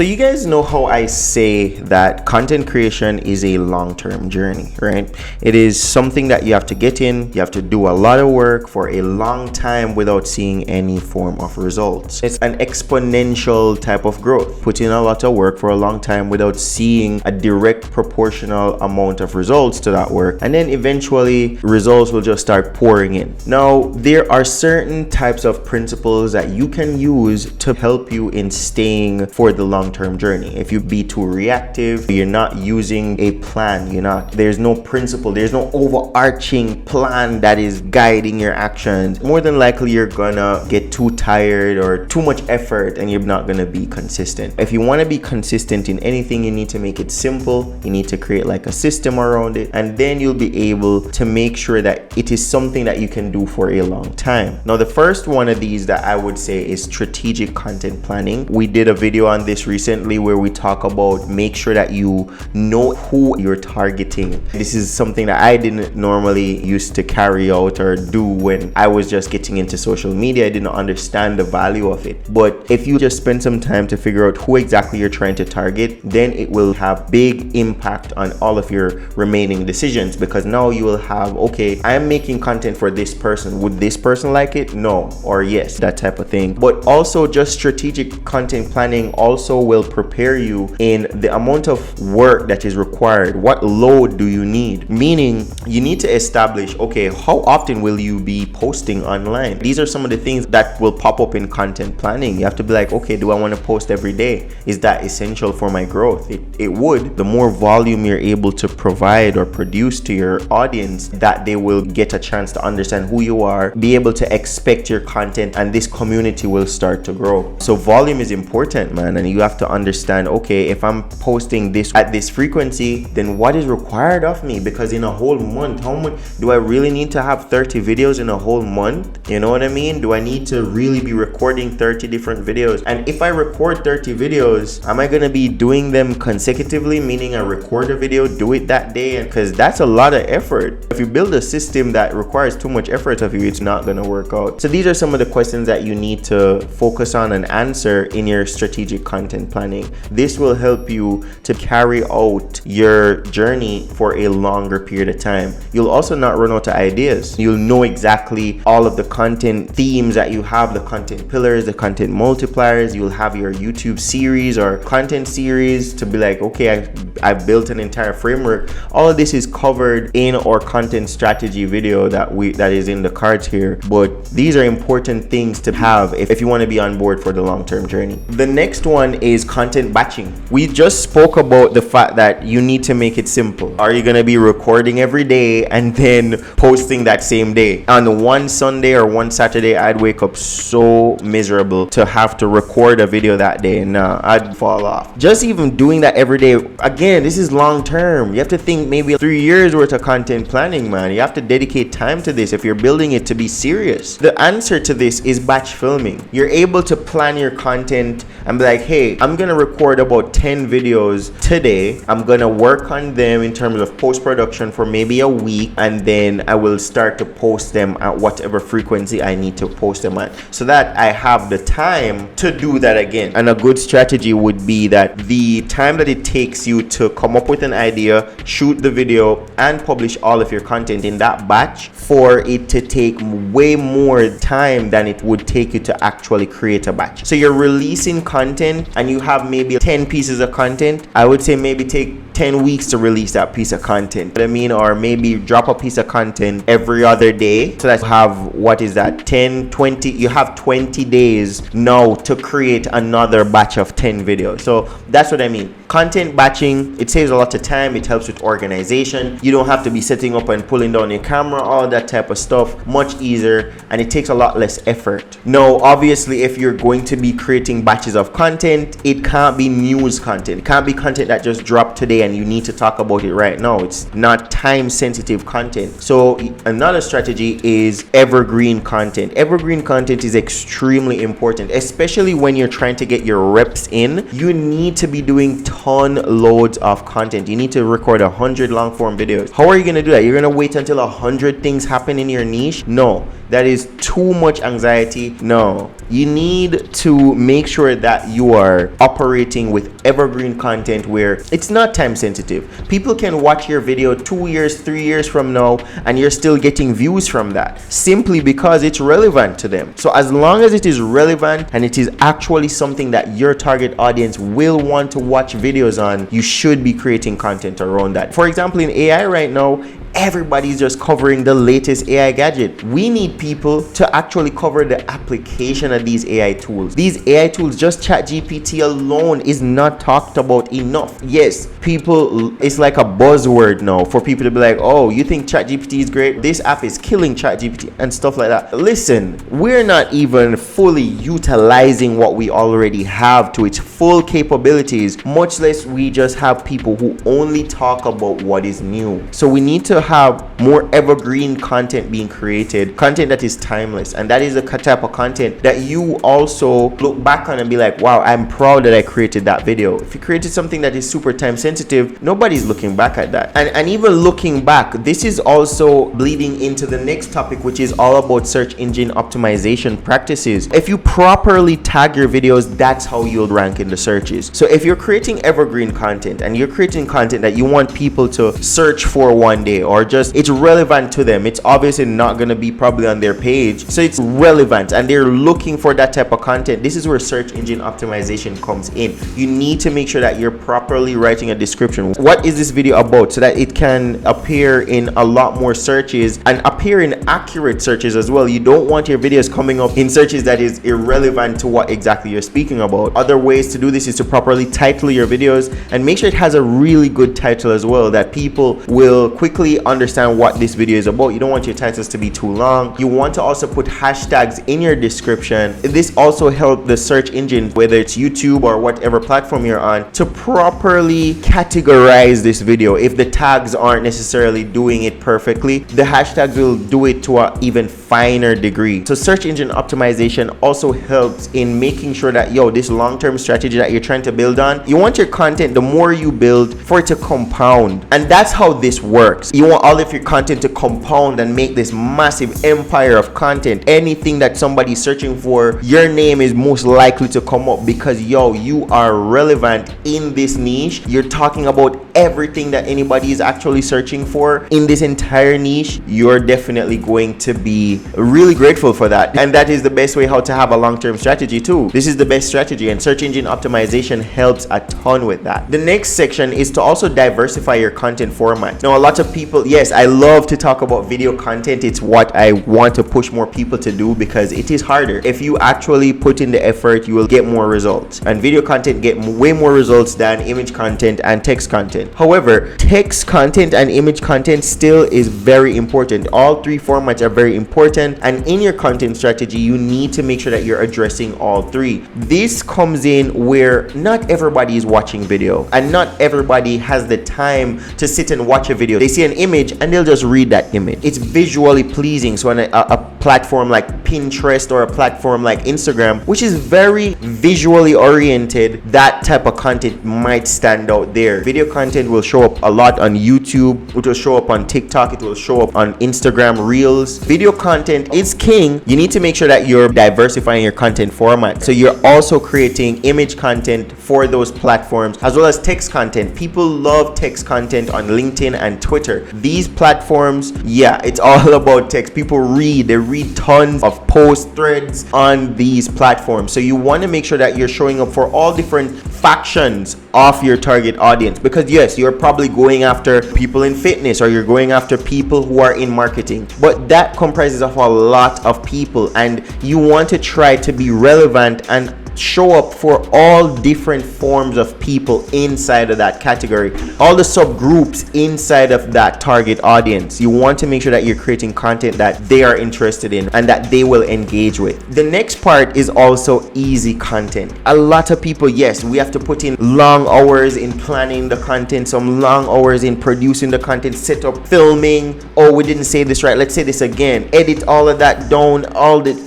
So you guys know how I say that content creation is a long-term journey, right? It is something that you have to get in, you have to do a lot of work for a long time without seeing any form of results. It's an exponential type of growth. Put in a lot of work for a long time without seeing a direct proportional amount of results to that work, and then eventually results will just start pouring in. Now, there are certain types of principles that you can use to help you in staying for the long-term journey. If you be too reactive, you're not using a plan, there's no principle, there's no overarching plan that is guiding your actions, more than likely you're gonna get too tired or too much effort and you're not gonna be consistent. If you want to be consistent in anything, you need to make it simple. You need to create like a system around it, and then you'll be able to make sure that it is something that you can do for a long time. Now, the first one of these that I would say is strategic content planning. We did a video on this recently where we talk about make sure that you know who you're targeting. This is something that I didn't normally used to carry out or do when I was just getting into social media. I didn't understand the value of it. But if you just spend some time to figure out who exactly you're trying to target, then it will have big impact on all of your remaining decisions, because now you will have, okay, I'm making content for this person. Would this person like it? No, or yes, that type of thing. But also just strategic content planning also will prepare you in the amount of work that is required. What load do you need? Meaning you need to establish, okay, how often will you be posting online? These are some of the things that will pop up in content planning. You have to be like, okay, do I want to post every day? Is that essential for my growth? It would. The more volume you're able to provide or produce to your audience, that they will get a chance to understand who you are, be able to expect your content, and this community will start to grow. So volume is important, man, and you have to understand, okay, if I'm posting this at this frequency, then what is required of me? Because in a whole month, how much do I really need to have 30 videos in a whole month? You know what I mean? Do I need to really be recording 30 different videos? And if I record 30 videos, am I going to be doing them consecutively, meaning I record a video, do it that day? And because that's a lot of effort. If you build a system that requires too much effort of you, it's not going to work out. So these are some of the questions that you need to focus on and answer in your strategic content planning. This will help you to carry out your journey for a longer period of time. You'll also not run out of ideas. You'll know exactly all of the content themes that you have, the content pillars, the content multipliers. You'll have your YouTube series or content series to be like, okay, I've built an entire framework. All of this is covered in our content strategy video that is in the cards here. But these are important things to have if you want to be on board for the long-term journey. The next one is content batching. We just spoke about the fact that you need to make it simple. Are you going to be recording every day and then posting that same day? On one Sunday or one Saturday, I'd wake up so miserable to have to record a video that day. Nah, I'd fall off. Just even doing that every day, again, this is long term. You have to think maybe 3 years worth of content planning, man. You have to dedicate time to this if you're building it to be serious. The answer to this is batch filming. You're able to plan your content and be like, hey, I'm gonna record about 10 videos today. I'm gonna work on them in terms of post-production for maybe a week, and then I will start to post them at whatever frequency I need to post them at, so that I have the time to do that again. And a good strategy would be that the time that it takes you to come up with an idea, shoot the video, and publish all of your content in that batch, for it to take way more time than it would take you to actually create a batch. So you're releasing content and you have maybe 10 pieces of content. I would say maybe take 10 weeks to release that piece of content. Or maybe drop a piece of content every other day, so that you have, what is that, 10, 20, you have 20 days now to create another batch of 10 videos. So that's what I mean. Content batching, it saves a lot of time. It helps with organization. You don't have to be setting up and pulling down your camera, all that type of stuff. Much easier, and it takes a lot less effort. Now, obviously, if you're going to be creating batches of content, it can't be news content. It can't be content that just dropped today and and you need to talk about it right now. It's not time sensitive content. So another strategy is evergreen content. Evergreen content is extremely important, especially when you're trying to get your reps in. You need to be doing loads of content. You need to record 100 long form videos. How are you going to do that? You're going to wait until 100 things happen in your niche? No, that is too much anxiety. No, you need to make sure that you are operating with evergreen content where it's not time sensitive. People can watch your video 2 years, 3 years from now, and you're still getting views from that simply because it's relevant to them. So as long as it is relevant and it is actually something that your target audience will want to watch videos on, you should be creating content around that. For example, in AI right now, everybody's just covering the latest AI gadget. We need people to actually cover the application of these AI tools. These AI tools, just ChatGPT alone, is not talked about enough. Yes, people, it's like a buzzword now for people to be like, oh, you think ChatGPT is great? This app is killing ChatGPT and stuff like that. Listen, we're not even fully utilizing what we already have to its full capabilities, much less we just have people who only talk about what is new. So we need to have more evergreen content being created, content that is timeless, and that is the type of content that you also look back on and be like, wow, I'm proud that I created that video. If you created something that is super time sensitive, nobody's looking back at that. And even looking back, this is also bleeding into the next topic, which is all about search engine optimization practices. If you properly tag your videos, that's how you'll rank in the searches. So if you're creating evergreen content and you're creating content that you want people to search for one day, or just it's relevant to them, it's obviously not going to be probably on their page, so it's relevant and they're looking for that type of content, this is where search engine optimization comes in. You need to make sure that you're properly writing a description. What is this video about, so that it can appear in a lot more searches and appear in accurate searches as well. You don't want your videos coming up in searches that is irrelevant to what exactly you're speaking about. Other ways to do this is to properly title your videos and make sure it has a really good title as well, that people will quickly understand what this video is about. You don't want your titles to be too long. You want to also put hashtags in your description. This also helps the search engine, whether it's YouTube or whatever platform you're on, to properly categorize this video. If the tags aren't necessarily doing it perfectly, the hashtags will do it to an even finer degree. So search engine optimization also helps in making sure that, this long-term strategy that you're trying to build on, you want your content, the more you build, for it to compound. And that's how this works. You want all of your content to compound and make this massive empire of content. Anything that somebody's searching for, your name is most likely to come up because you are relevant in this niche. You're talking about everything that anybody is actually searching for in this entire niche. You're definitely going to be really grateful for that. And that is the best way how to have a long-term strategy too. This is the best strategy, and search engine optimization helps a ton with that. The next section is to also diversify your content format. Now, a lot of people, yes, I love to talk about video content. It's what I want to push more people to do because it is harder. If you actually put in the effort, you will get more results, and video content get way more results than image content and text content. However, text content and image content still is very important. All three formats are very important, and in your content strategy, you need to make sure that you're addressing all three. This comes in where not everybody is watching video, and not everybody has the time to sit and watch a video. They see an image and they'll just read that image. It's visually pleasing. So on a platform like Pinterest or a platform like Instagram, which is very visually oriented, that type of content might stand out there. Video content will show up a lot on YouTube, it will show up on TikTok, it will show up on Instagram Reels. Video content is king. You need to make sure that you're diversifying your content format. So you're also creating image content for those platforms as well as text content. People love text content on LinkedIn and Twitter. These platforms, it's all about text. People they read tons of post threads on these platforms. So you want to make sure that you're showing up for all different factions of your target audience, because yes, you're probably going after people in fitness or you're going after people who are in marketing, but that comprises of a lot of people, and you want to try to be relevant and show up for all different forms of people inside of that category, all the subgroups inside of that target audience. You want to make sure that you're creating content that they are interested in and that they will engage with. The next part is also easy content. A lot of people, yes, we have to put in long hours in planning the content, some long hours in producing the content, set up filming. Oh, we didn't say this right, let's say this again, edit all of that down,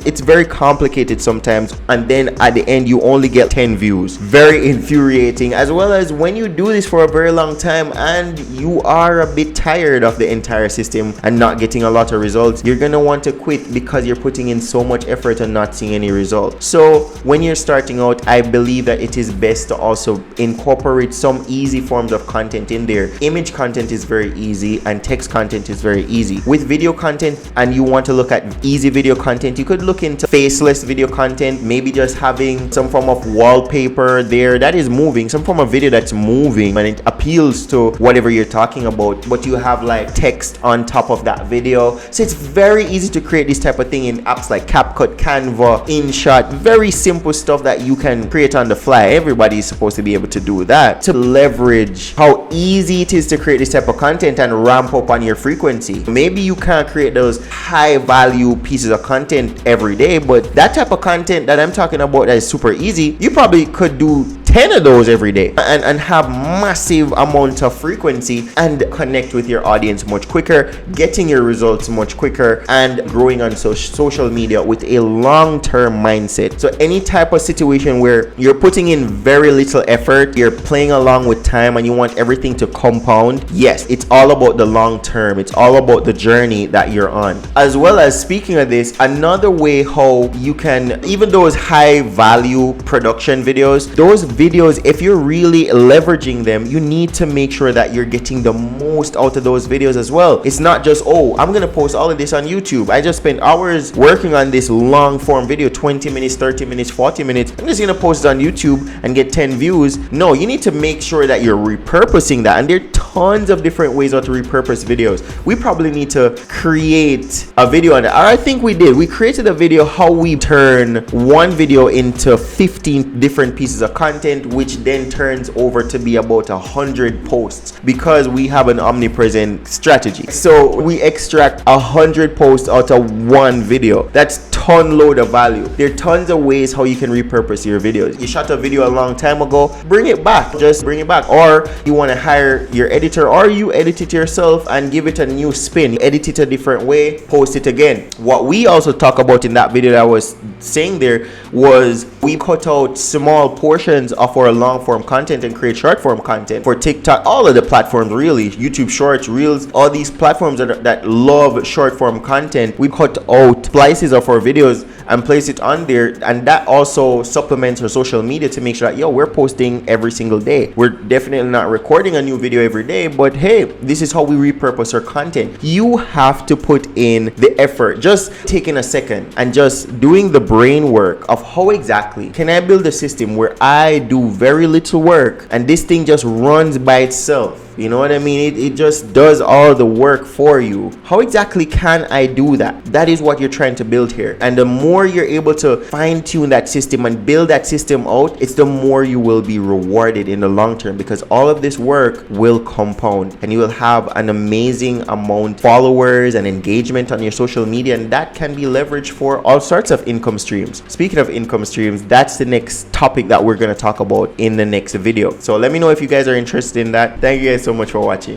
it's very complicated sometimes, and then at the end you only get 10 views. Very infuriating, as well as when you do this for a very long time and you are a bit tired of the entire system and not getting a lot of results, you're gonna want to quit because you're putting in so much effort and not seeing any results. So when you're starting out, I believe that it is best to also incorporate some easy forms of content in there. Image content is very easy and text content is very easy. With video content, and you want to look at easy video content, you could look into faceless video content, maybe just having some form of wallpaper there that is moving, some form of video that's moving and it appeals to whatever you're talking about, but you have like text on top of that video. So it's very easy to create this type of thing in apps like CapCut, Canva, InShot. Very simple stuff that you can create on the fly. Everybody is supposed to be able to do that, to leverage how easy it is to create this type of content and ramp up on your frequency. Maybe you can't create those high value pieces of content every day, but that type of content that I'm talking about that is super easy, you probably could do 10 of those every day and have massive amount of frequency and connect with your audience much quicker, getting your results much quicker, and growing on social media with a long-term mindset. So any type of situation where you're putting in very little effort, you're playing along with time and you want everything to compound, yes, it's all about the long term. It's all about the journey that you're on. As well as, speaking of this, another way how you can, even those high value production videos, those videos, if you're really leveraging them, you need to make sure that you're getting the most out of those videos as well. It's not just, oh, I'm gonna post all of this on YouTube. I just spent hours working on this long form video, 20 minutes, 30 minutes, 40 minutes. I'm just gonna post it on YouTube and get 10 views. No, you need to make sure that you're repurposing that, and there are tons of different ways how to repurpose videos. We probably need to create a video on it. I think we did. We created a video how we turn one video into 15 different pieces of content, which then turns over to be about 100 posts because we have an omnipresent strategy. So we extract 100 posts out of one video. That's ton load of value. There are tons of ways how you can repurpose your videos. You shot a video a long time ago, bring it back. Just bring it back. Or you want to hire your editor, or you edit it yourself and give it a new spin. Edit it a different way, post it again. What we also talk about in that video that I was saying there was we cut out small portions of our long form content and create short form content for TikTok, all of the platforms really, YouTube Shorts, Reels, all these platforms that love short form content. We cut out slices of our videos and place it on there, and that also supplements our social media to make sure that, yo, we're posting every single day. We're definitely not recording a new video every day, but hey, this is how we repurpose our content. You have to put in the effort, just taking a second and just doing the brain work of how exactly can I build a system where I do very little work and this thing just runs by itself. You know what I mean? It just does all the work for you. How exactly can I do that? That is what you're trying to build here. And the more you're able to fine tune that system and build that system out, it's the more you will be rewarded in the long term, because all of this work will compound and you will have an amazing amount of followers and engagement on your social media, and that can be leveraged for all sorts of income streams. Speaking of income streams, that's the next topic that we're going to talk about in the next video. So let me know if you guys are interested in that. Thank you guys so much for watching.